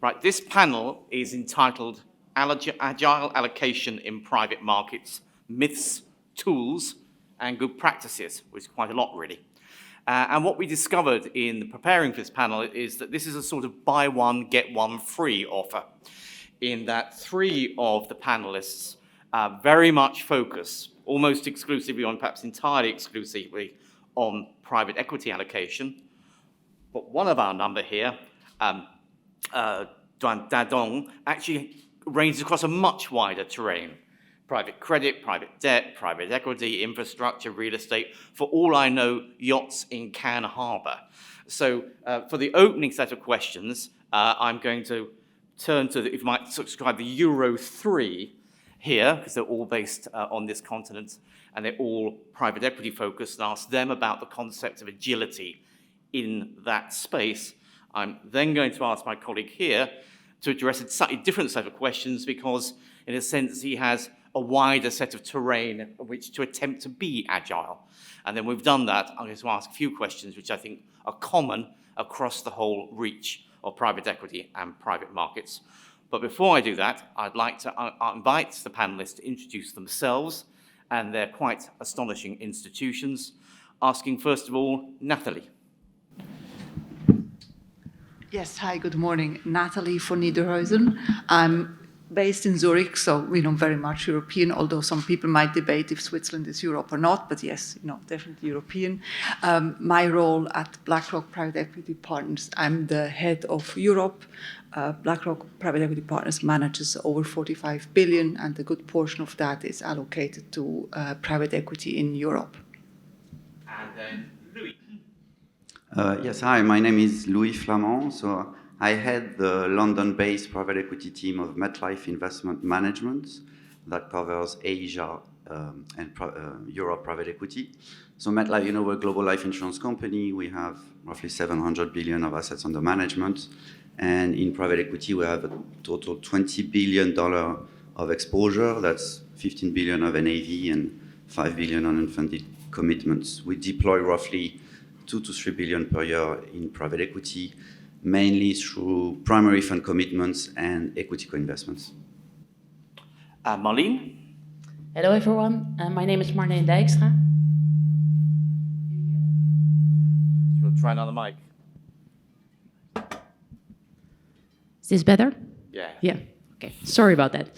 Right, this panel is entitled Agile Allocation in Private Markets, Myths, Tools, and Good Practices, which is quite a lot, really. And what we discovered in preparing for this panel is that this is a sort of buy one, get one free offer, in that 3 of the panelists very much focus, almost exclusively on, perhaps entirely exclusively, on private equity allocation. But one of our number here, Dadong, actually ranges across a much wider terrain. Private credit, private debt, private equity, infrastructure, real estate, for all I know, yachts in Cannes Harbour. So for the opening set of questions, I'm going to turn to, if you might describe the Euro 3 here, because they're all based on this continent, and they're all private equity focused, and ask them about the concept of agility in that space. I'm then going to ask my colleague here to address a slightly different set of questions, because in a sense he has a wider set of terrain in which to attempt to be agile. And then we've done that, I'm going to ask a few questions which I think are common across the whole reach of private equity and private markets. But before I do that, I'd like to invite the panelists to introduce themselves and their quite astonishing institutions, asking first of all, Nathalie. Yes, hi, good morning. Nathalie von Niederhuizen. I'm based in Zurich, so very much European, although some people might debate if Switzerland is Europe or not, but yes, definitely European. My role at BlackRock Private Equity Partners, I'm the head of Europe. BlackRock Private Equity Partners manages over 45 billion, and a good portion of that is allocated to private equity in Europe. And then Louis. Yes, hi, my name is Louis Flamand. So I head the London-based private equity team of MetLife Investment Management that covers Asia and Europe private equity. So MetLife, we're a global life insurance company. We have roughly 700 billion of assets under management. And in private equity, we have a total $20 billion of exposure. That's 15 billion of NAV and 5 billion on unfunded commitments. We deploy roughly 2 to 3 billion per year in private equity, mainly through primary fund commitments and equity co-investments. Marleen? Hello everyone, my name is Marleen Dijkstra. You'll try another mic. Is this better? Yeah. Yeah. Okay, sorry about that.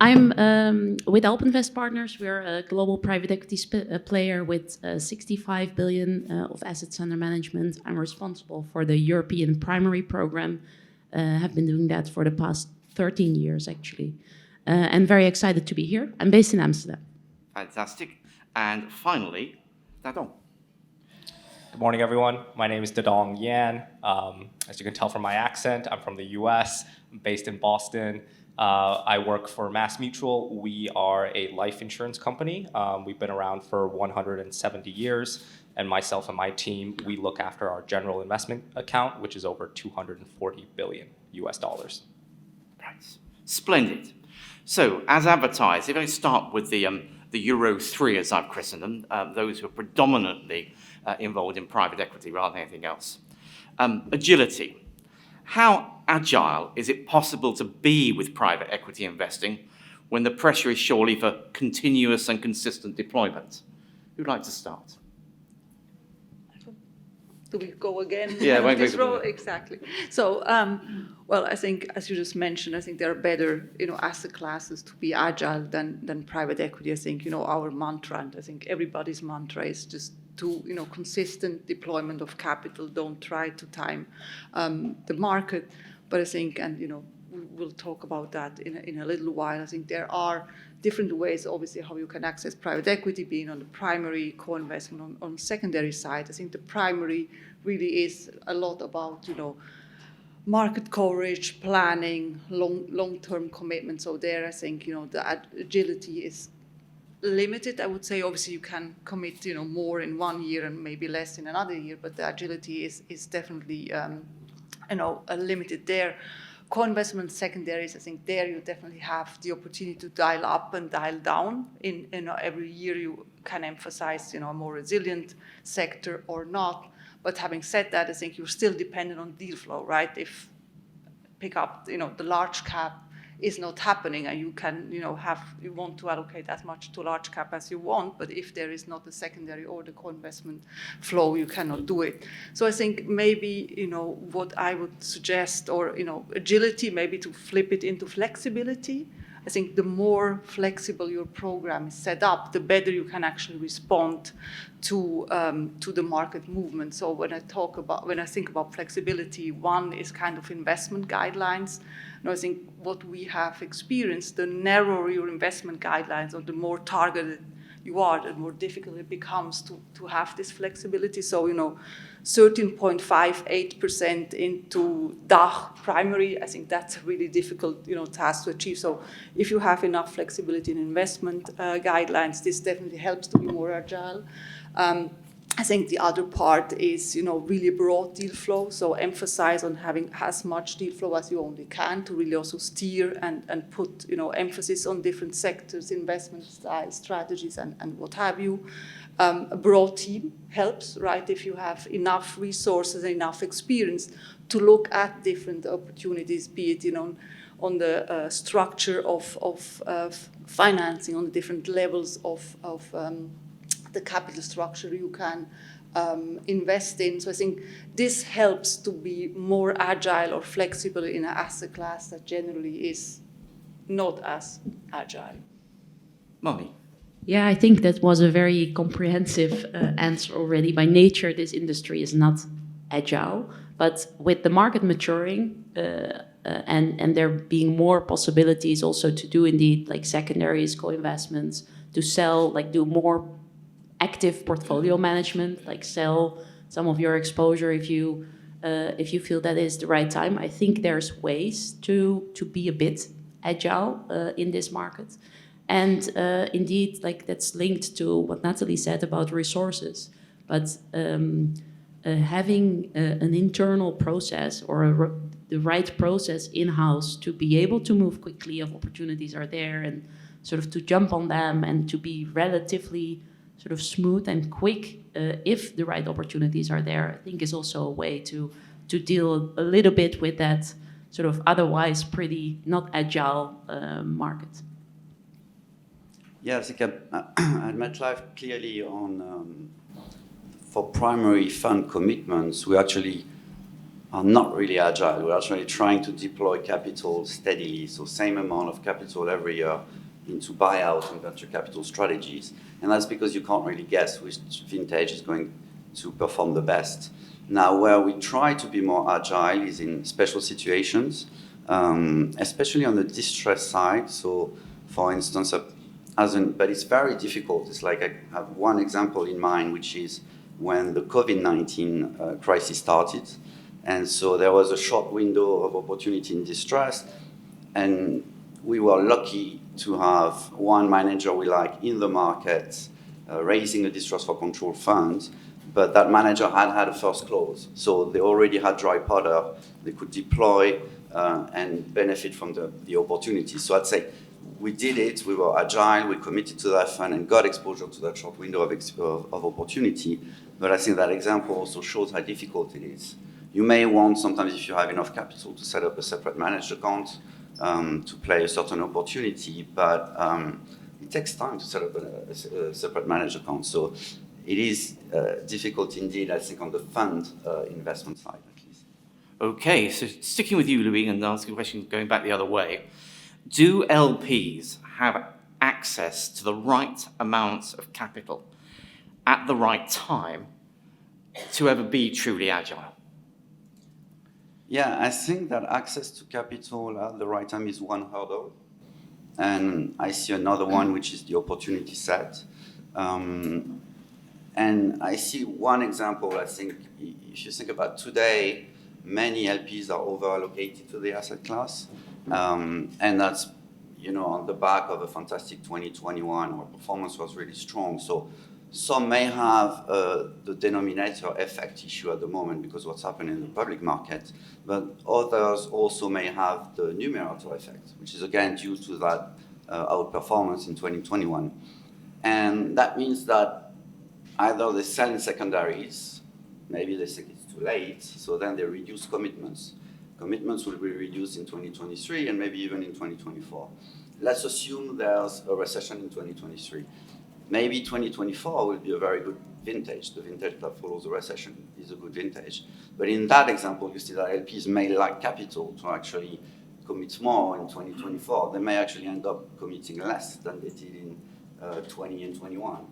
I'm with Alpinvest Partners. We're a global private equity player with 65 billion of assets under management. I'm responsible for the European primary program. Have been doing that for the past 13 years, actually. And very excited to be here. I'm based in Amsterdam. Fantastic. And finally, Dadong. Good morning, everyone. My name is Dadong Yan. As you can tell from my accent, I'm from the US. I'm based in Boston. I work for MassMutual. We are a life insurance company. We've been around for 170 years. And myself and my team, we look after our general investment account, which is over 240 billion US dollars. Right. Splendid. So, as advertised, if I start with the Euro 3, as I've christened them, those who are predominantly involved in private equity rather than anything else. Agility. How agile is it possible to be with private equity investing when the pressure is surely for continuous and consistent deployment? Who'd like to start? Do we go again? Yeah, this row? Exactly. So, well, I think, as you just mentioned, I think there are better, asset classes to be agile than private equity. I think, our mantra, and I think everybody's mantra is just to, consistent deployment of capital. Don't try to time the market. But I think, and, we'll talk about that in a little while. I think there are different ways, obviously, how you can access private equity, being on the primary co-investment on secondary side. I think the primary really is a lot about, market coverage, planning, long-term commitment. So there, I think, the agility is limited. I would say, obviously, you can commit, more in 1 year and maybe less in another year, but the agility is definitely, limited there. Co-investment secondaries, I think there you definitely have the opportunity to dial up and dial down. In every year you can emphasize, a more resilient sector or not. But having said that, I think you're still dependent on deal flow, right? If pick up, the large cap is not happening, and you can, you want to allocate as much to large cap as you want, but if there is not the secondary or the co-investment flow, you cannot do it. So I think maybe, what I would suggest, or, agility, maybe to flip it into flexibility. I think the more flexible your program is set up, the better you can actually respond to the market movement. So when I think about flexibility, one is kind of investment guidelines. And I think what we have experienced, the narrower your investment guidelines or the more targeted you are, the more difficult it becomes to have this flexibility. So, 13.58% into DACH primary, I think that's a really difficult, task to achieve. So if you have enough flexibility in investment guidelines, this definitely helps to be more agile. I think the other part is, really broad deal flow. So emphasize on having as much deal flow as you only can to really also steer and put, emphasis on different sectors, investment styles, strategies, and what have you. A broad team helps, right? If you have enough resources, enough experience to look at different opportunities, be it, on the structure of financing, on the different levels of the capital structure you can invest in. So I think this helps to be more agile or flexible in an asset class that generally is not as agile. Molly. Yeah, I think that was a very comprehensive answer already. By nature, this industry is not agile, but with the market maturing and there being more possibilities also to do indeed like secondaries, co-investments, to sell, like do more active portfolio management, like sell some of your exposure if you feel that is the right time. I think there's ways to be a bit agile in this market. And indeed, like that's linked to what Natalie said about resources. But having an internal process or the right process in-house to be able to move quickly if opportunities are there and sort of to jump on them and to be relatively sort of smooth and quick if the right opportunities are there, I think is also a way to deal a little bit with that sort of otherwise pretty not agile market. Yeah, I think at MetLife, clearly for primary fund commitments, we actually are not really agile. We're actually trying to deploy capital steadily, so same amount of capital every year into buyout and venture capital strategies. And that's because you can't really guess which vintage is going to perform the best. Now, where we try to be more agile is in special situations, especially on the distress side. So, for instance, but it's very difficult. It's like I have one example in mind, which is when the COVID-19 crisis started. And so there was a short window of opportunity in distress, and we were lucky to have one manager we like in the market raising a distress for control fund, but that manager had a first close. So they already had dry powder, they could deploy and benefit from the opportunity. So I'd say we did it, we were agile, we committed to that fund and got exposure to that short window of opportunity. But I think that example also shows how difficult it is. You may want, sometimes if you have enough capital, to set up a separate managed account to play a certain opportunity, but it takes time to set up a separate managed account. So it is difficult indeed, I think, on the fund investment side at least. Okay, so sticking with you, Louis, and asking a question going back the other way. Do LPs have access to the right amounts of capital at the right time to ever be truly agile? Yeah, I think that access to capital at the right time is one hurdle. And I see another one, which is the opportunity set. And I see one example, I think, if you think about today, many LPs are over-allocated to the asset class. And that's, on the back of a fantastic 2021 where performance was really strong. So some may have the denominator effect issue at the moment because what's happening in the public market, but others also may have the numerator effect, which is again due to that outperformance in 2021. And that means that either they sell in secondaries, maybe they think it's too late, so then they reduce commitments. commitments will be reduced in 2023 and maybe even in 2024. Let's assume there's a recession in 2023. Maybe 2024 will be a very good vintage. The vintage that follows the recession is a good vintage. But in that example, you see that LPs may lack capital to actually commit more in 2024. They may actually end up committing less than they did in 20 and 21.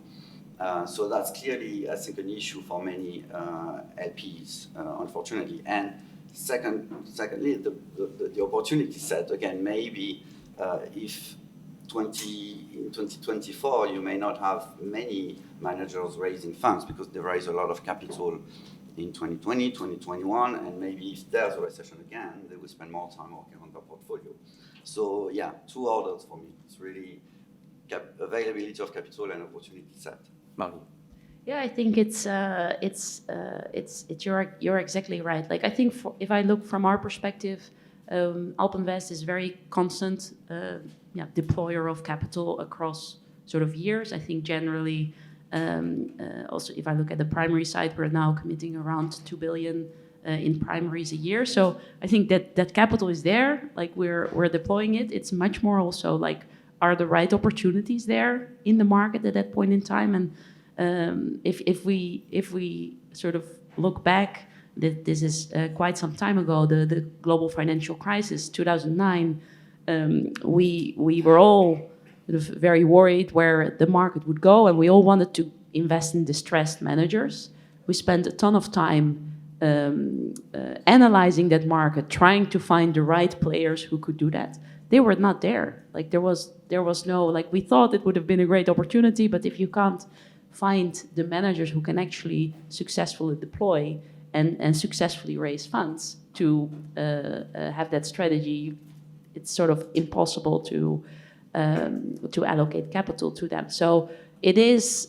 So that's clearly, I think, an issue for many LPs, unfortunately. And secondly, the opportunity set, again, maybe if in 2024, you may not have many managers raising funds because they raise a lot of capital in 2020, 2021, and maybe if there's a recession again, they will spend more time working on their portfolio. So yeah, two orders for me. It's really availability of capital and opportunity set. Marlene. Yeah, I think you're exactly right. Like I think if I look from our perspective, Alpenvest is very constant deployer of capital across sort of years. I think generally, also if I look at the primary side, we're now committing around 2 billion in primaries a year. So I think that capital is there, like we're deploying it. It's much more also like, are the right opportunities there in the market at that point in time? And if we sort of look back, this is quite some time ago, the global financial crisis, 2009, we were all sort of very worried where the market would go, and we all wanted to invest in distressed managers. We spent a ton of time analyzing that market, trying to find the right players who could do that. They were not there. Like there was no, like we thought it would have been a great opportunity, but if you can't find the managers who can actually successfully deploy and successfully raise funds to have that strategy, it's sort of impossible to allocate capital to them. So it is,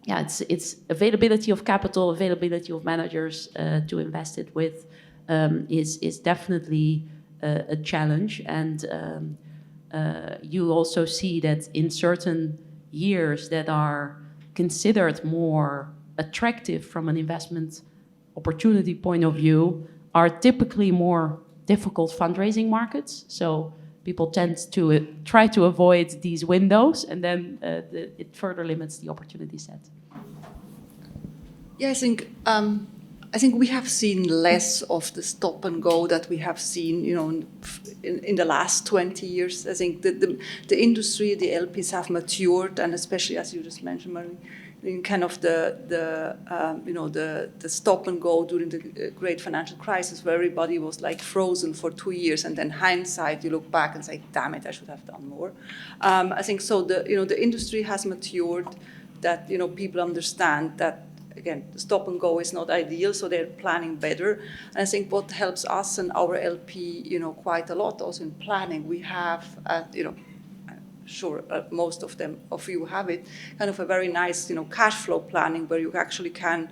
it's availability of capital, availability of managers to invest it with is definitely a challenge. And you also see that in certain years that are considered more attractive from an investment opportunity point of view are typically more difficult fundraising markets. So people tend to try to avoid these windows, and then it further limits the opportunity set. Yeah, I think we have seen less of the stop and go that we have seen, in the last 20 years. I think the industry, the LPs have matured, and especially as you just mentioned, Marie, in kind of the stop and go during the great financial crisis, where everybody was like frozen for 2 years, and then hindsight, you look back and say, "Damn it, I should have done more." I think so. The industry has matured. That people understand that. Again, the stop and go is not ideal, so they're planning better. And I think what helps us and our LP, quite a lot also in planning, we have, most of you have it, kind of a very nice, cash flow planning where you actually can,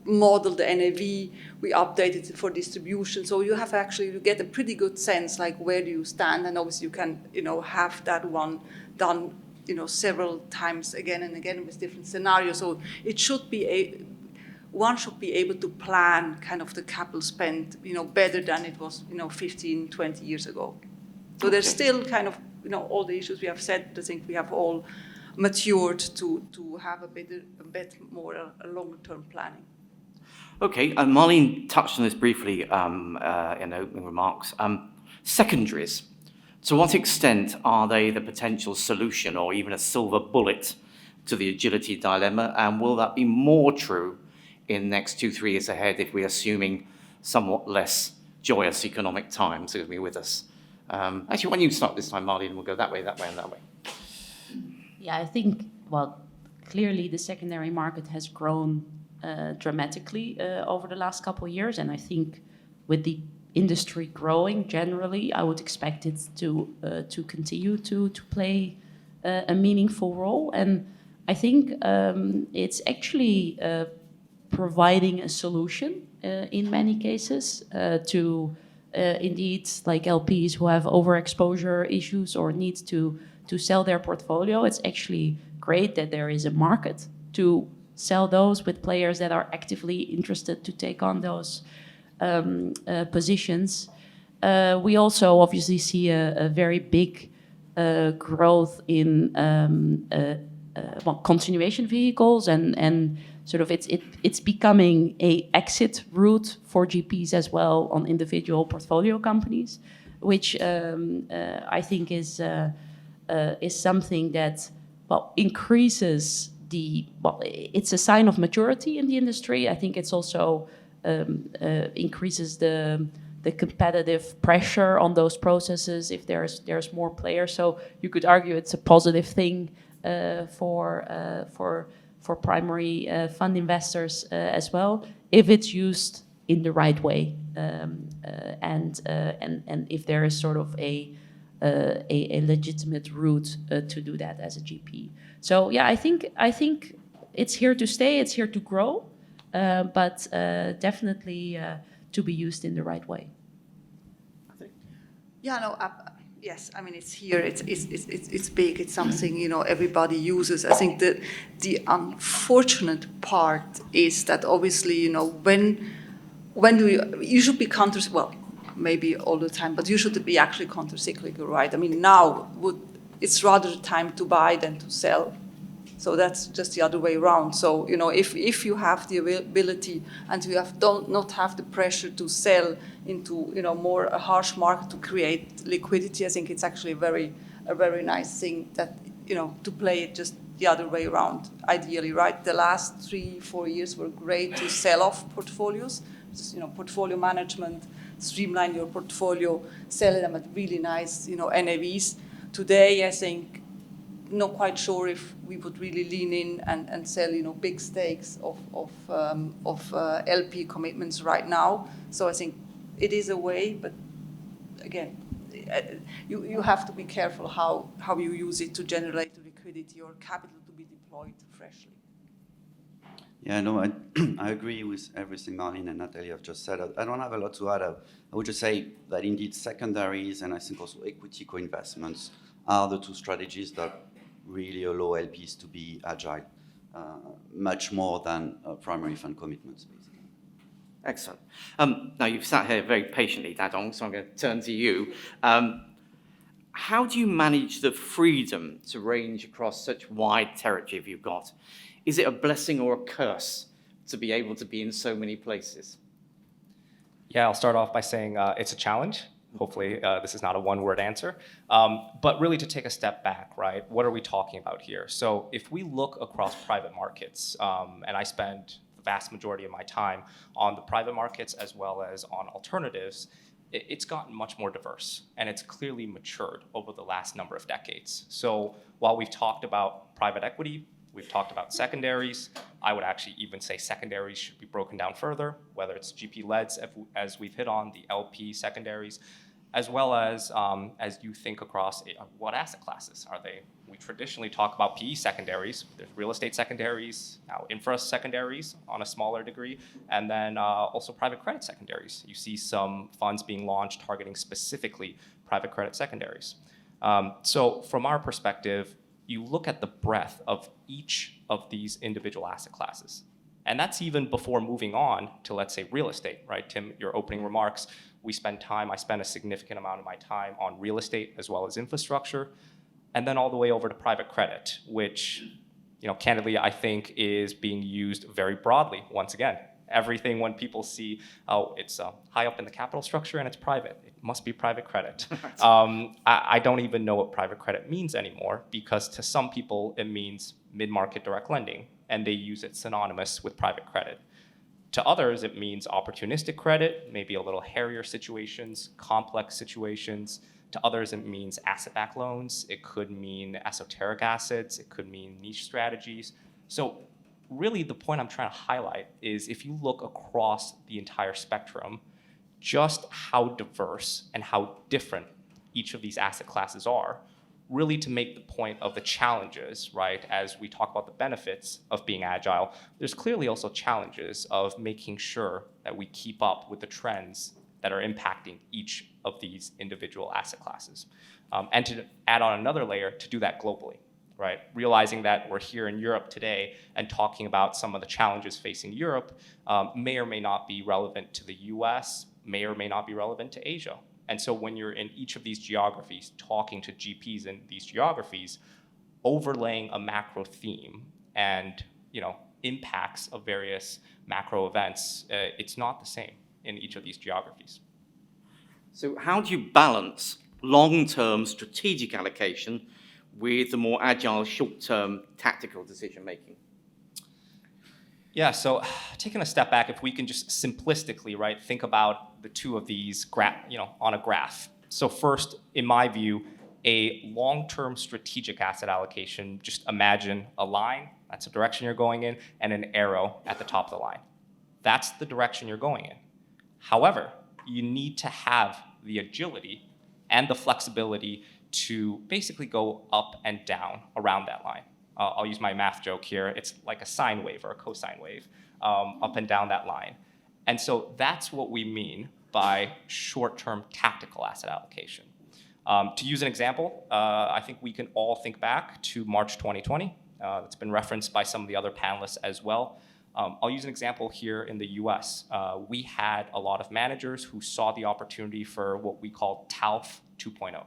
model the NAV. We update it for distribution, so you get a pretty good sense like where do you stand, and obviously you can, have that one done. Several times again and again with different scenarios. So it should be one should be able to plan kind of the capital spend, better than it was, 15, 20 years ago. So there's still kind of, all the issues we have said, I think we have all matured to have a bit more a longer-term planning. Okay, Marlene touched on this briefly in opening remarks. Secondaries. To what extent are they the potential solution or even a silver bullet to the agility dilemma? And will that be more true in the next 2-3 years ahead if we're assuming somewhat less joyous economic times are going to be with us? Actually, why don't you start this time, Marlene, and we'll go that way, and that way. Yeah, I think, clearly the secondary market has grown dramatically over the last couple of years. And I think with the industry growing generally, I would expect it to continue to play a meaningful role. And I think it's actually providing a solution in many cases to indeed like LPs who have overexposure issues or need to sell their portfolio. It's actually great that there is a market to sell those with players that are actively interested to take on those positions. We also obviously see a very big growth in continuation vehicles, and sort of it's becoming a exit route for GPs as well on individual portfolio companies, which I think is something that increases it's a sign of maturity in the industry. I think it's also increases the competitive pressure on those processes if there's more players. So you could argue it's a positive thing for primary fund investors as well, if it's used in the right way, and if there is sort of a legitimate route to do that as a GP. So yeah, I think it's here to stay. It's here to grow, but definitely to be used in the right way. Yeah, no, yes. I mean, it's here. It's big. It's something everybody uses. I think that the unfortunate part is that obviously when do you should be maybe all the time, but you should be actually counter-cyclical, right? I mean, now it's rather the time to buy than to sell. So that's just the other way around. So if you have the ability and you not have the pressure to sell into more a harsh market to create liquidity, I think it's actually a very nice thing that to play it just the other way around. Ideally, right? The last 3-4 years were great to sell off portfolios. Just, portfolio management, streamline your portfolio, sell them at really nice NAVs. Today, I think, not quite sure if we would really lean in and sell big stakes of LP commitments right now. So I think it is a way, but again, you have to be careful how you use it to generate liquidity or capital to be deployed freshly. Yeah, no, I agree with everything Marlene and Natalie have just said. I don't have a lot to add. I would just say that indeed secondaries and I think also equity co-investments are the two strategies that really allow LPs to be agile, much more than primary fund commitments, basically. Excellent. Now, you've sat here very patiently, Dadong, so I'm going to turn to you. How do you manage the freedom to range across such wide territory you've got? Is it a blessing or a curse to be able to be in so many places? Yeah, I'll start off by saying it's a challenge. Hopefully, this is not a one-word answer. But really to take a step back, right? What are we talking about here? So if we look across private markets, and I spend the vast majority of my time on the private markets as well as on alternatives, it's gotten much more diverse, and it's clearly matured over the last number of decades. So while we've talked about private equity, we've talked about secondaries. I would actually even say secondaries should be broken down further, whether it's GP-leds, as we've hit on, the LP secondaries, as well as you think across what asset classes are they. We traditionally talk about PE secondaries. There's real estate secondaries, now infra secondaries on a smaller degree, and then also private credit secondaries. You see some funds being launched targeting specifically private credit secondaries. So from our perspective, you look at the breadth of each of these individual asset classes. And that's even before moving on to, let's say, real estate, right? Tim, your opening remarks, I spend a significant amount of my time on real estate as well as infrastructure, and then all the way over to private credit, which, candidly, I think is being used very broadly. Once again, everything when people see, oh, it's high up in the capital structure and it's private, it must be private credit. I don't even know what private credit means anymore, because to some people it means mid-market direct lending, and they use it synonymous with private credit. To others, it means opportunistic credit, maybe a little hairier situations, complex situations. To others, it means asset-backed loans. It could mean esoteric assets. It could mean niche strategies. So really the point I'm trying to highlight is if you look across the entire spectrum, just how diverse and how different each of these asset classes are, really to make the point of the challenges, right? As we talk about the benefits of being agile, there's clearly also challenges of making sure that we keep up with the trends that are impacting each of these individual asset classes. And to add on another layer, to do that globally. right? Realizing that we're here in Europe today and talking about some of the challenges facing Europe may or may not be relevant to the US, may or may not be relevant to Asia. And so when you're in each of these geographies, talking to GPs in these geographies, overlaying a macro theme and impacts of various macro events, it's not the same in each of these geographies. So how do you balance long-term strategic allocation with the more agile short-term tactical decision-making? Yeah, so taking a step back, if we can just simplistically, right, think about the two of these on a graph. So first, in my view, a long-term strategic asset allocation, just imagine a line, that's the direction you're going in, and an arrow at the top of the line. That's the direction you're going in. However, you need to have the agility and the flexibility to basically go up and down around that line. I'll use my math joke here. It's like a sine wave or a cosine wave up and down that line. And so that's what we mean by short-term tactical asset allocation. To use an example, I think we can all think back to March 2020. It's been referenced by some of the other panelists as well. I'll use an example here in the US. We had a lot of managers who saw the opportunity for what we call TALF 2.0.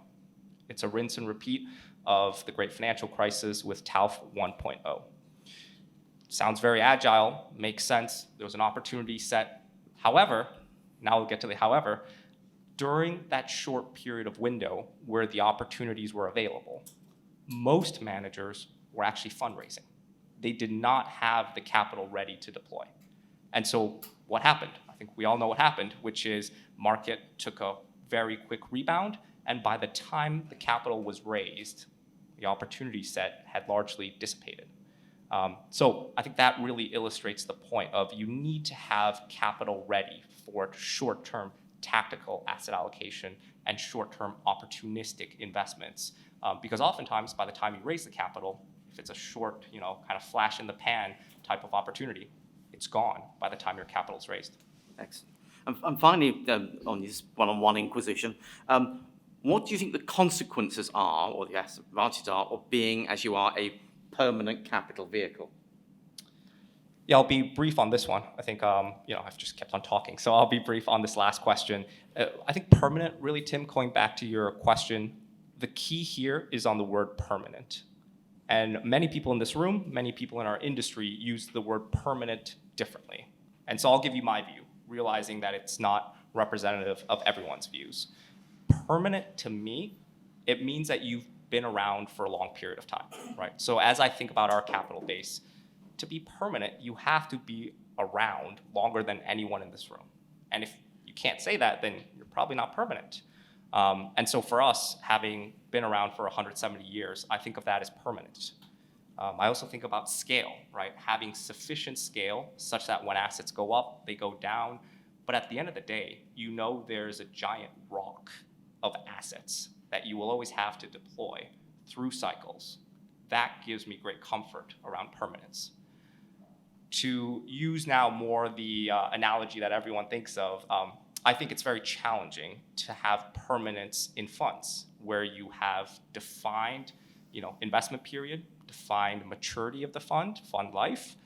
It's a rinse and repeat of the great financial crisis with TALF 1.0. Sounds very agile, makes sense. There was an opportunity set. However, now we'll get to the however, during that short period of window where the opportunities were available, most managers were actually fundraising. They did not have the capital ready to deploy. And so what happened? I think we all know what happened, which is market took a very quick rebound, and by the time the capital was raised, the opportunity set had largely dissipated. So I think that really illustrates the point of you need to have capital ready for short-term tactical asset allocation and short-term opportunistic investments. Because oftentimes, by the time you raise the capital, if it's a short, kind of flash in the pan type of opportunity, it's gone by the time your capital is raised. Excellent. And finally, on this one-on-one inquisition, what do you think the consequences are, or the advantages are, of being, as you are, a permanent capital vehicle? Yeah, I'll be brief on this one. I think, I've just kept on talking, so I'll be brief on this last question. I think permanent, really, Tim, going back to your question, the key here is on the word permanent. And many people in this room, many people in our industry use the word permanent differently. And so I'll give you my view, realizing that it's not representative of everyone's views. Permanent, to me, it means that you've been around for a long period of time, right? So as I think about our capital base, to be permanent, you have to be around longer than anyone in this room. And if you can't say that, then you're probably not permanent. And so for us, having been around for 170 years, I think of that as permanent. I also think about scale, right? Having sufficient scale such that when assets go up, they go down. But at the end of the day, there's a giant rock of assets that you will always have to deploy through cycles. That gives me great comfort around permanence. To use now more the analogy that everyone thinks of, I think it's very challenging to have permanence in funds where you have defined, investment period, defined maturity of the fund life.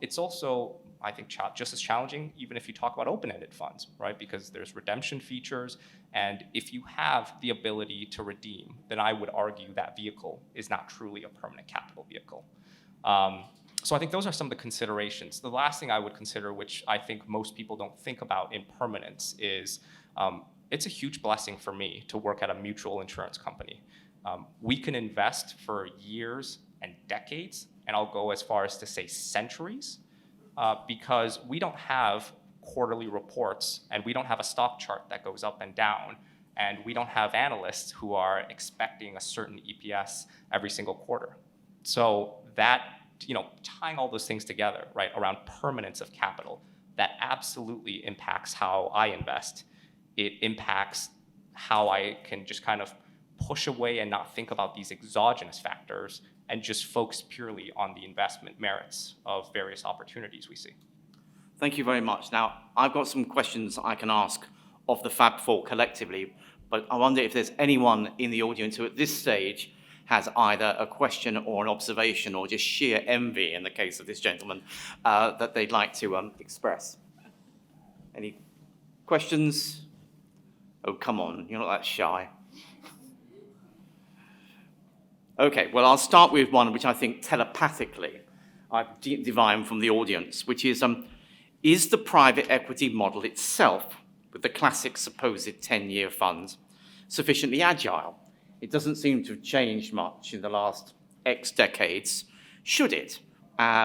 It's also, I think, just as challenging even if you talk about open-ended funds, right? Because there's redemption features, and if you have the ability to redeem, then I would argue that vehicle is not truly a permanent capital vehicle. So I think those are some of the considerations. The last thing I would consider, which I think most people don't think about in permanence, is it's a huge blessing for me to work at a mutual insurance company. We can invest for years and decades, and I'll go as far as to say centuries, because we don't have quarterly reports, and we don't have a stock chart that goes up and down, and we don't have analysts who are expecting a certain EPS every single quarter. So that, tying all those things together, right, around permanence of capital, that absolutely impacts how I invest. It impacts how I can just kind of push away and not think about these exogenous factors and just focus purely on the investment merits of various opportunities we see. Thank you very much. Now, I've got some questions I can ask of the Fab Four collectively, but I wonder if there's anyone in the audience who at this stage has either a question or an observation or just sheer envy in the case of this gentleman that they'd like to express. Any questions? Oh, come on, you're not that shy. Okay, well, I'll start with one which I think telepathically I've divined from the audience, which is the private equity model itself, with the classic supposed 10-year funds, sufficiently agile? It doesn't seem to have changed much in the last X decades. Should it?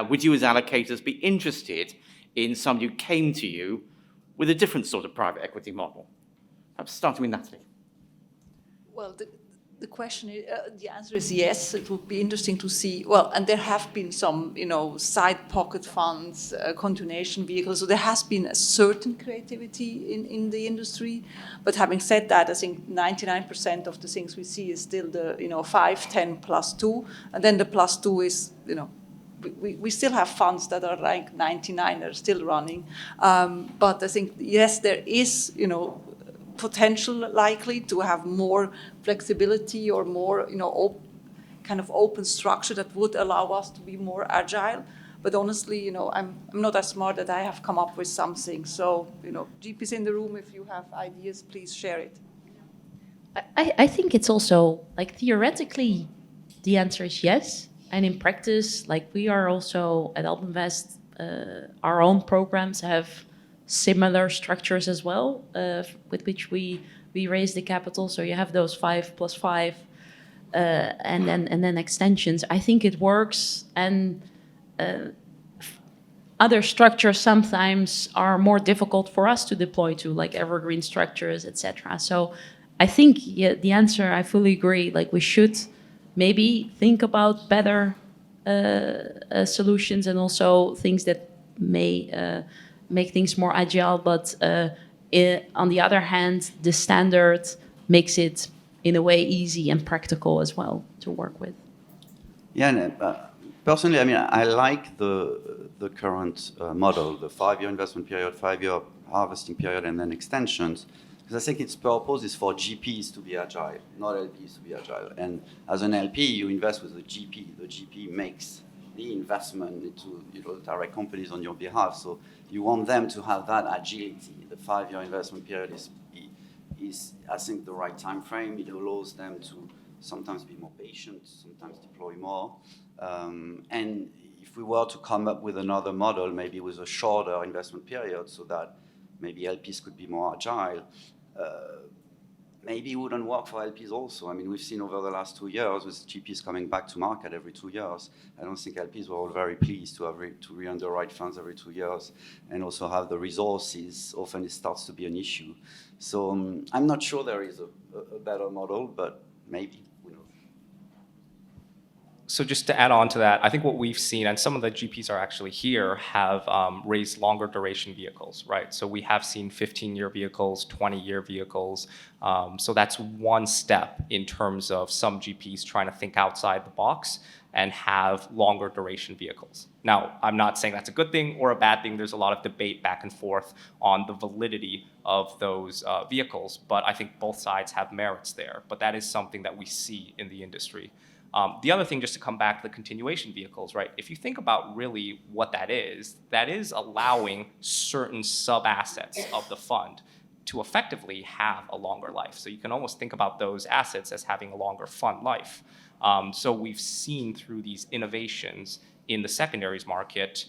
Would you as allocators be interested in somebody who came to you with a different sort of private equity model? Perhaps starting with Natalie. Well, the question, the answer is yes. It would be interesting to see. Well, and there have been some, side pocket funds, continuation vehicles. So there has been a certain creativity in the industry. But having said that, I think 99% of the things we see is still the, 5, 10 plus 2. And then the plus 2 is, we still have funds that are like 99 are still running. But I think, yes, there is, potential likely to have more flexibility or more, kind of open structure that would allow us to be more agile. But honestly, I'm not as smart that I have come up with something. So, GPs in the room, if you have ideas, please share it. I think it's also, like, theoretically, the answer is yes. And in practice, like, we are also at AlpInvest, our own programs have similar structures as well, with which we raise the capital. So you have those 5 plus 5, and then extensions. I think it works, and other structures sometimes are more difficult for us to deploy to, like evergreen structures, etc. So I think the answer, I fully agree. Like, we should maybe think about better solutions and also things that may make things more agile, but on the other hand, the standard makes it, in a way, easy and practical as well to work with. Yeah, personally, I mean, I like the current model, the 5-year investment period, 5-year harvesting period, and then extensions, because I think its purpose is for GPs to be agile, not LPs to be agile. And as an LP, you invest with the GP. The GP makes the investment into direct companies on your behalf. So you want them to have that agility. The 5-year investment period is I think, the right time frame. It allows them to sometimes be more patient, sometimes deploy more. And if we were to come up with another model, maybe with a shorter investment period, so that maybe LPs could be more agile, maybe it wouldn't work for LPs also. I mean, we've seen over the last 2 years with GPs coming back to market every 2 years. I don't think LPs were all very pleased to have to re-underwrite funds every 2 years and also have the resources. Often it starts to be an issue. So I'm not sure there is a better model, but maybe. So just to add on to that, I think what we've seen, and some of the GPs are actually here, have raised longer duration vehicles, right? So we have seen 15-year vehicles, 20-year vehicles. So that's one step in terms of some GPs trying to think outside the box and have longer duration vehicles. Now, I'm not saying that's a good thing or a bad thing. There's a lot of debate back and forth on the validity of those vehicles, but I think both sides have merits there. But that is something that we see in the industry. The other thing, just to come back to the continuation vehicles, right? If you think about really what that is allowing certain sub-assets of the fund to effectively have a longer life. So you can almost think about those assets as having a longer fund life. So we've seen through these innovations in the secondaries market,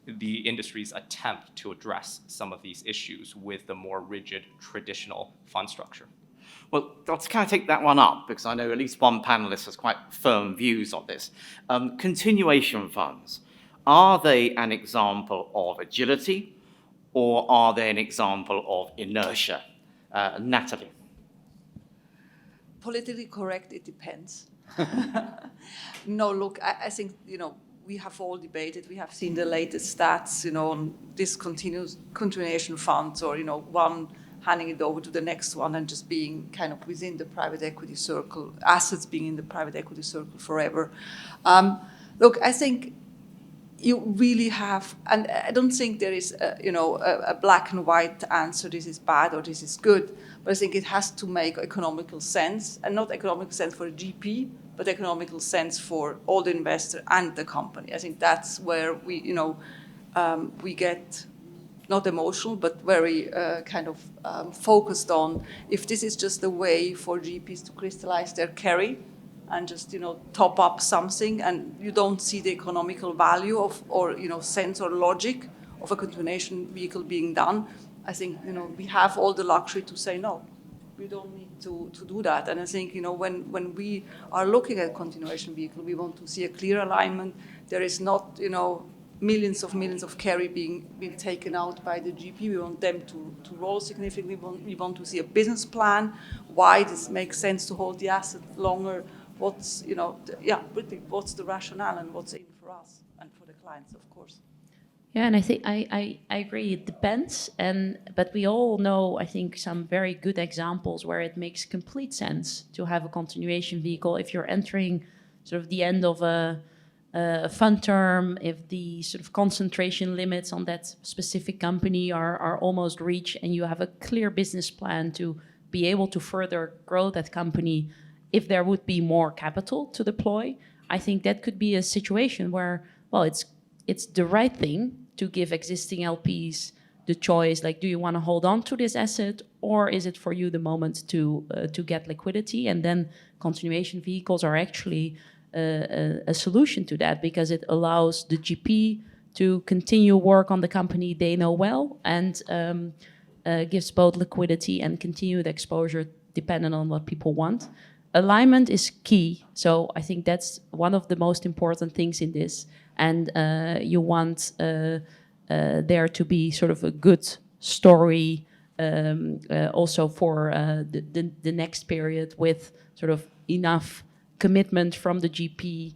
the industry's attempt to address some of these issues with the more rigid traditional fund structure. Well, I'll kind of take that one up because I know at least one panelist has quite firm views on this. Continuation funds, are they an example of agility or are they an example of inertia? Natalie. Politically correct, it depends. No, look, I think, we have all debated, we have seen the latest stats, on discontinuous continuation funds or, one handing it over to the next one and just being kind of within the private equity circle, assets being in the private equity circle forever. Look, I think you really have, and I don't think there is a black and white answer, this is bad or this is good, but I think it has to make economical sense, and not economical sense for a GP, but economical sense for all the investor and the company. I think that's where we get not emotional, but very focused on if this is just a way for GPs to crystallize their carry and just top up something, and you don't see the economical value of or sense or logic of a continuation vehicle being done. I think we have all the luxury to say no. We don't need to do that. And I think when we are looking at continuation vehicle, we want to see a clear alignment. There is not millions of carry being taken out by the GP. We want them to roll significantly. We want to see a business plan. Why this makes sense to hold the asset longer. What's what's the rationale and what's in for us and for the clients, of course. Yeah, and I think I agree. It depends, but we all know, I think, some very good examples where it makes complete sense to have a continuation vehicle if you're entering sort of the end of a fund term, if the sort of concentration limits on that specific company are almost reached, and you have a clear business plan to be able to further grow that company. If there would be more capital to deploy, I think that could be a situation where, well, it's the right thing to give existing LPs the choice, like, do you want to hold on to this asset, or is it for you the moment to get liquidity? And then continuation vehicles are actually a solution to that, because it allows the GP to continue work on the company they know well, and gives both liquidity and continued exposure depending on what people want. Alignment is key, so I think that's one of the most important things in this. And you want there to be sort of a good story also for the next period, with sort of enough commitment from the GP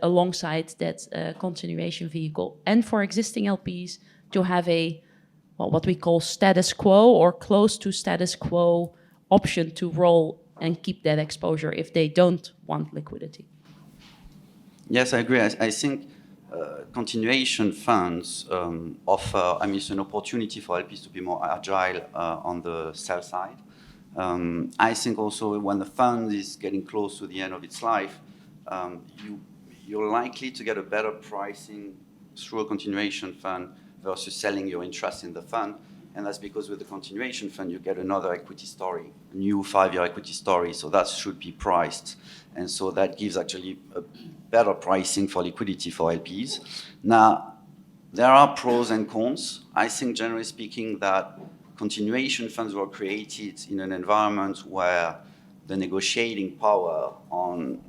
alongside that continuation vehicle. And for existing LPs to have what we call status quo or close to status quo option to roll and keep that exposure if they don't want liquidity. Yes, I agree. I think continuation funds offer, it's an opportunity for LPs to be more agile on the sell side. I think also when the fund is getting close to the end of its life, you're likely to get a better pricing through a continuation fund versus selling your interest in the fund. And that's because with the continuation fund, you get another equity story, a new 5-year equity story. So that should be priced. And so that gives actually a better pricing for liquidity for LPs. Now, there are pros and cons. I think generally speaking that continuation funds were created in an environment where the negotiating power on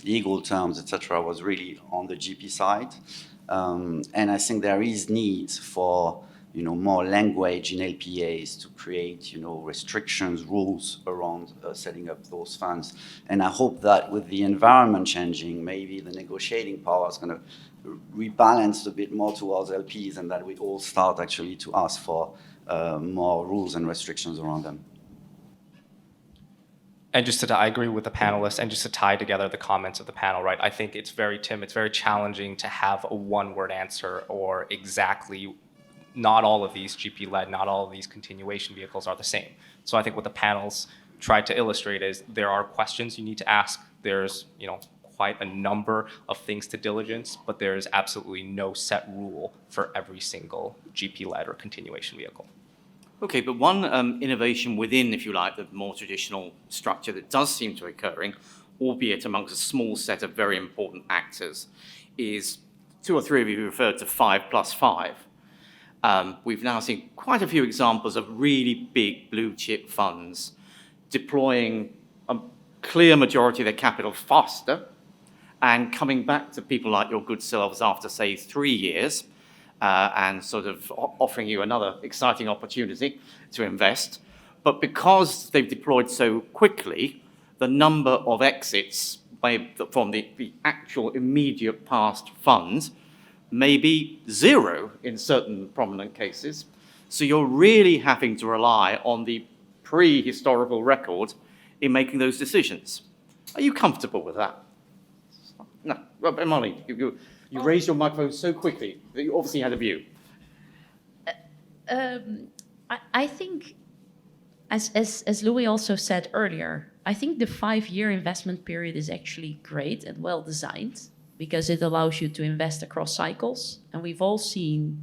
legal terms, etc., was really on the GP side. And I think there is need for more language in LPAs to create, restrictions, rules around setting up those funds. And I hope that with the environment changing, maybe the negotiating power is going to rebalance a bit more towards LPs, and that we all start actually to ask for more rules and restrictions around them. And I agree with the panelists, and just to tie together the comments of the panel, right? I think it's very challenging to have a one-word answer or exactly. Not all of these GP-led, not all of these continuation vehicles are the same. So I think what the panels tried to illustrate is there are questions you need to ask. There's quite a number of things to diligence, but there is absolutely no set rule for every single GP-led or continuation vehicle. Okay, but one innovation within, if you like, the more traditional structure that does seem to be occurring, albeit amongst a small set of very important actors, is 2 or 3 of you referred to 5+5. We've now seen quite a few examples of really big blue chip funds deploying a clear majority of their capital faster and coming back to people like your good selves after, say, 3 years and sort of offering you another exciting opportunity to invest. But because they've deployed so quickly, the number of exits from the actual immediate past funds may be 0 in certain prominent cases. So you're really having to rely on the pre-historical record in making those decisions. Are you comfortable with that? No. Emily, You raised your microphone so quickly that you obviously had a view. I think, as Louis also said earlier, I think the 5-year investment period is actually great and well designed because it allows you to invest across cycles. And we've all seen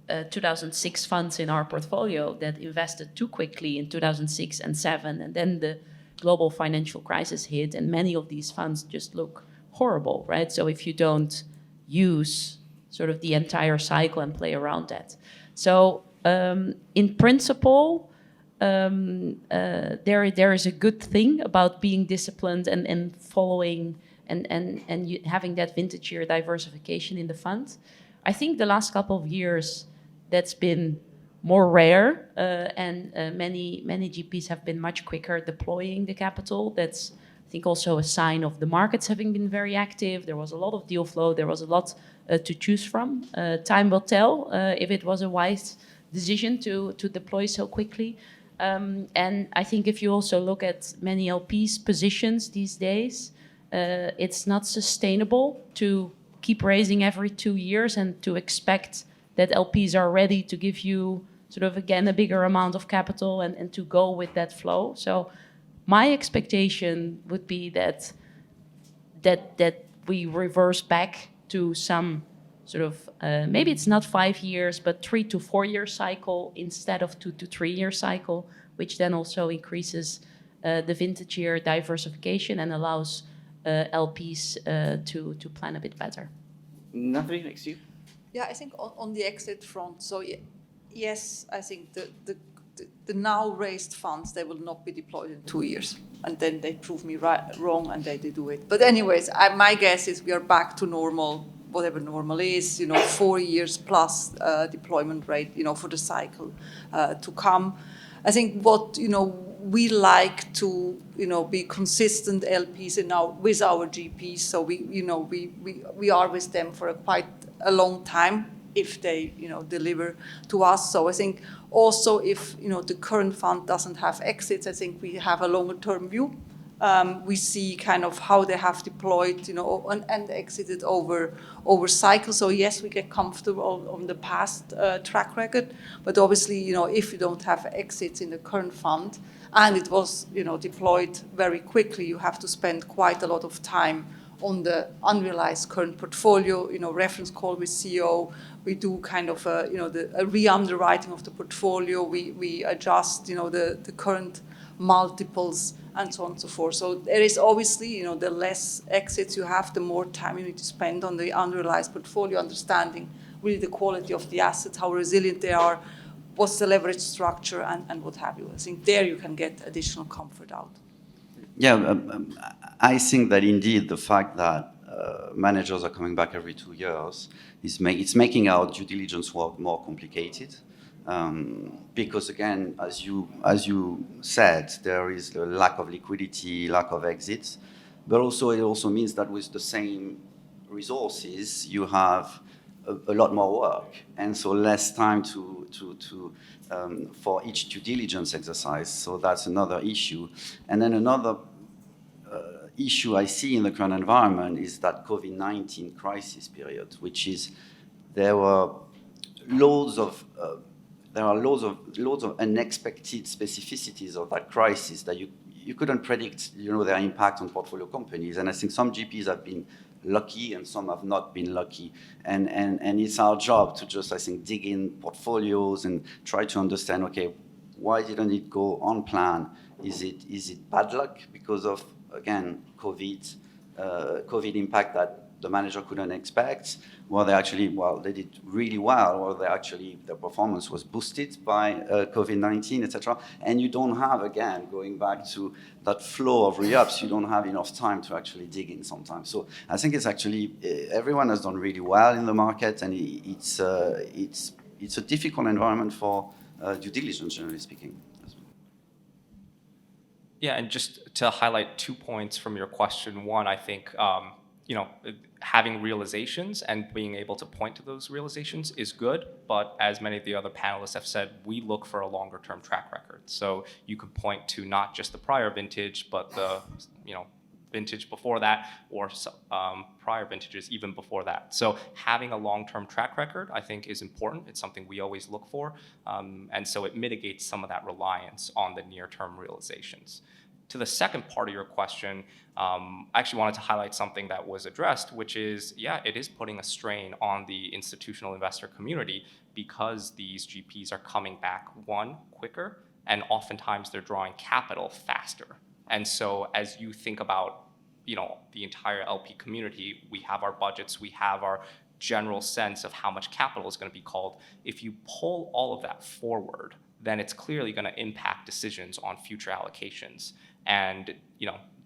2006 funds in our portfolio that invested too quickly in 2006 and 2007, and then the global financial crisis hit, and many of these funds just look horrible, right? So if you don't use sort of the entire cycle and play around that. So in principle, there is a good thing about being disciplined and following and having that vintage year diversification in the fund. I think the last couple of years that's been more rare, and many GPs have been much quicker deploying the capital. That's, I think, also a sign of the markets having been very active. There was a lot of deal flow. There was a lot to choose from. Time will tell if it was a wise decision to deploy so quickly. And I think if you also look at many LPs' positions these days, it's not sustainable to keep raising every 2 years and to expect that LPs are ready to give you sort of, again, a bigger amount of capital and to go with that flow. So my expectation would be that we reverse back to some sort of, maybe it's not 5 years, but 3 to 4 year cycle instead of 2 to 3 year cycle, which then also increases the vintage year diversification and allows LPs to plan a bit better. Natalie, next to you. Yeah, I think on the exit front, so yes, I think the now raised funds, they will not be deployed in 2 years. And then they prove me wrong and they do it. But anyways, my guess is we are back to normal, whatever normal is, 4 years plus deployment rate, for the cycle to come. I think what, we like to, be consistent LPs with our GPs. So we are with them for quite a long time if they, deliver to us. So I think also if, the current fund doesn't have exits, I think we have a longer term view. We see kind of how they have deployed, and exited over cycles. So yes, we get comfortable on the past track record, but obviously, if you don't have exits in the current fund and it was, deployed very quickly, you have to spend quite a lot of time on the unrealized current portfolio, reference call with CEO. We do kind of a re-underwriting of the portfolio. We adjust, the current multiples and so on and so forth. So there is obviously, the less exits you have, the more time you need to spend on the unrealized portfolio, understanding really the quality of the assets, how resilient they are, what's the leverage structure, and what have you. I think there you can get additional comfort out. Yeah, I think that indeed the fact that managers are coming back every 2 years it's making our due diligence work more complicated. Because again, as you said, there is a lack of liquidity, lack of exits, but also it also means that with the same resources, you have a lot more work, and so less time for each due diligence exercise. So that's another issue. And then another issue I see in the current environment is that COVID-19 crisis period, which is there are loads of unexpected specificities of that crisis that you couldn't predict, their impact on portfolio companies. And I think some GPs have been lucky and some have not been lucky. And it's our job to just, I think, dig in portfolios and try to understand, okay, why didn't it go on plan? Is it bad luck because of, again, COVID impact that the manager couldn't expect? Well, they did really well, or their performance was boosted by COVID-19, etc. And you don't have, again, going back to that flow of re-ups, you don't have enough time to actually dig in sometimes. So I think it's actually, everyone has done really well in the market, and it's a difficult environment for due diligence, generally speaking. Yeah, and just to highlight 2 points from your question. One, I think, having realizations and being able to point to those realizations is good, but as many of the other panelists have said, we look for a longer term track record. So you could point to not just the prior vintage, but the vintage before that, or prior vintages even before that. So having a long-term track record, I think, is important. It's something we always look for, and so it mitigates some of that reliance on the near-term realizations. To the second part of your question, I actually wanted to highlight something that was addressed, which is, yeah, it is putting a strain on the institutional investor community because these GPs are coming back, one, quicker, and oftentimes they're drawing capital faster. And so as you think about, the entire LP community, we have our budgets, we have our general sense of how much capital is going to be called. If you pull all of that forward, then it's clearly going to impact decisions on future allocations. And,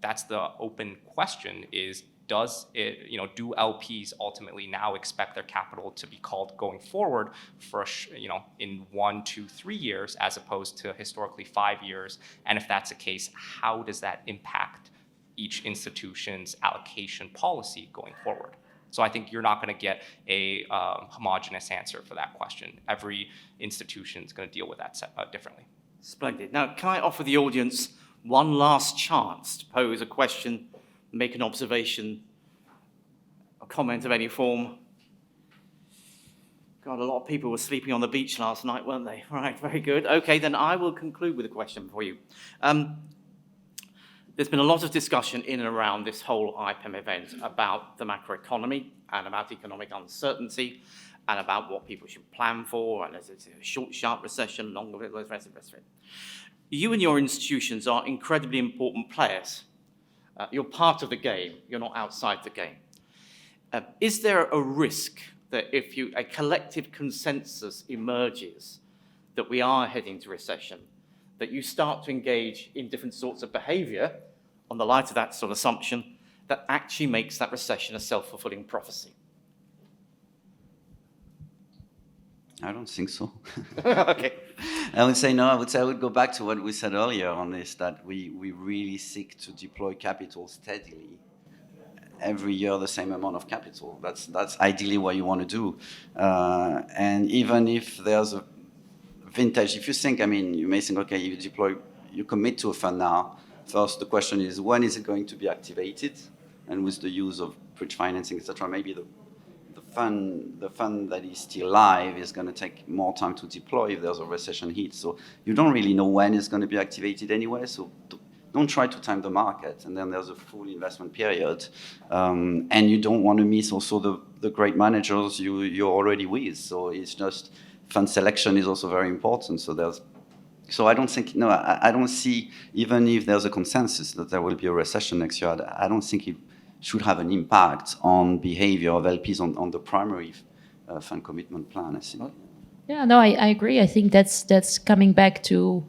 that's the open question is, do LPs ultimately now expect their capital to be called going forward for, in 1, 2, 3 years, as opposed to historically 5 years? And if that's the case, how does that impact each institution's allocation policy going forward? So I think you're not going to get a homogeneous answer for that question. Every institution is going to deal with that differently. Splendid. Now, can I offer the audience one last chance to pose a question, make an observation, a comment of any form? God, a lot of people were sleeping on the beach last night, weren't they? Right, very good. Okay, then I will conclude with a question for you. There's been a lot of discussion in and around this whole IPEM event about the macroeconomy and about economic uncertainty and about what people should plan for, and is it a short, sharp recession, longer, rest of it. You and your institutions are incredibly important players. You're part of the game. You're not outside the game. Is there a risk that if a collective consensus emerges that we are heading to recession, that you start to engage in different sorts of behavior on the light of that sort of assumption that actually makes that recession a self-fulfilling prophecy? I don't think so. Okay. I would say no. I would go back to what we said earlier on this, that we really seek to deploy capital steadily. Every year, the same amount of capital. That's ideally what you want to do. And even if there's a vintage, if you think, you may think, okay, you commit to a fund now. First, the question is, when is it going to be activated? And with the use of bridge financing, etc., maybe the fund that is still live is going to take more time to deploy if there's a recession hit. So you don't really know when it's going to be activated anyway. So don't try to time the market. And then there's a full investment period. And you don't want to miss also the great managers you're already with. So it's just fund selection is also very important. So I don't think, no, I don't see, even if there's a consensus that there will be a recession next year, I don't think it should have an impact on behavior of LPs on the primary fund commitment plan, I think. Yeah, no, I agree. I think that's coming back to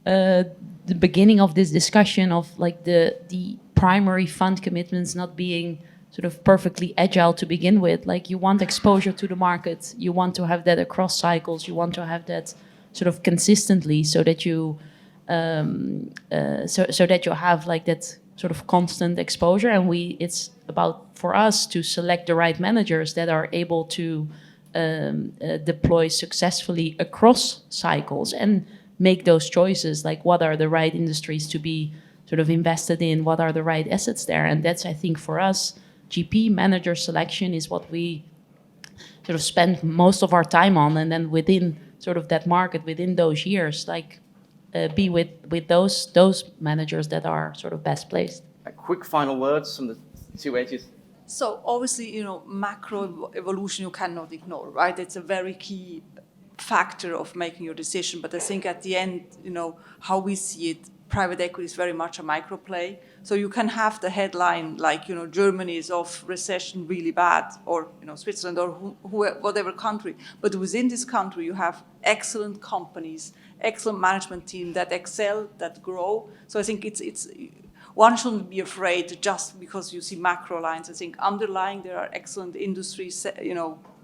the beginning of this discussion of like the primary fund commitments not being sort of perfectly agile to begin with. Like you want exposure to the market, you want to have that across cycles, you want to have that sort of consistently, so that you so that you have like that sort of constant exposure. And it's about for us to select the right managers that are able to deploy successfully across cycles and make those choices, like what are the right industries to be sort of invested in, what are the right assets there. And that's, I think, for us, GP manager selection is what we sort of spend most of our time on. And then within sort of that market, within those years, like be with those managers that are sort of best placed. Quick final words from the two edges. So obviously, macro evolution you cannot ignore, right? It's a very key factor of making your decision. But I think at the end, how we see it, private equity is very much a micro play. So you can have the headline like, Germany is off recession really bad, or, Switzerland, or whatever country. But within this country, you have excellent companies, excellent management team that excel, that grow. So I think it's one shouldn't be afraid just because you see macro lines. I think underlying there are excellent industries,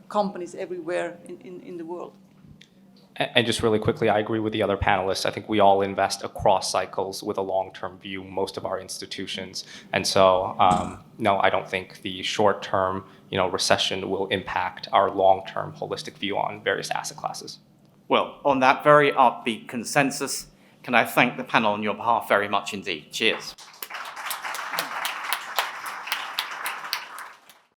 companies everywhere in the world. And just really quickly, I agree with the other panelists. I think we all invest across cycles with a long-term view, most of our institutions. And so, no, I don't think the short-term, recession will impact our long-term holistic view on various asset classes. Well, on that very upbeat consensus, can I thank the panel on your behalf very much indeed. Cheers.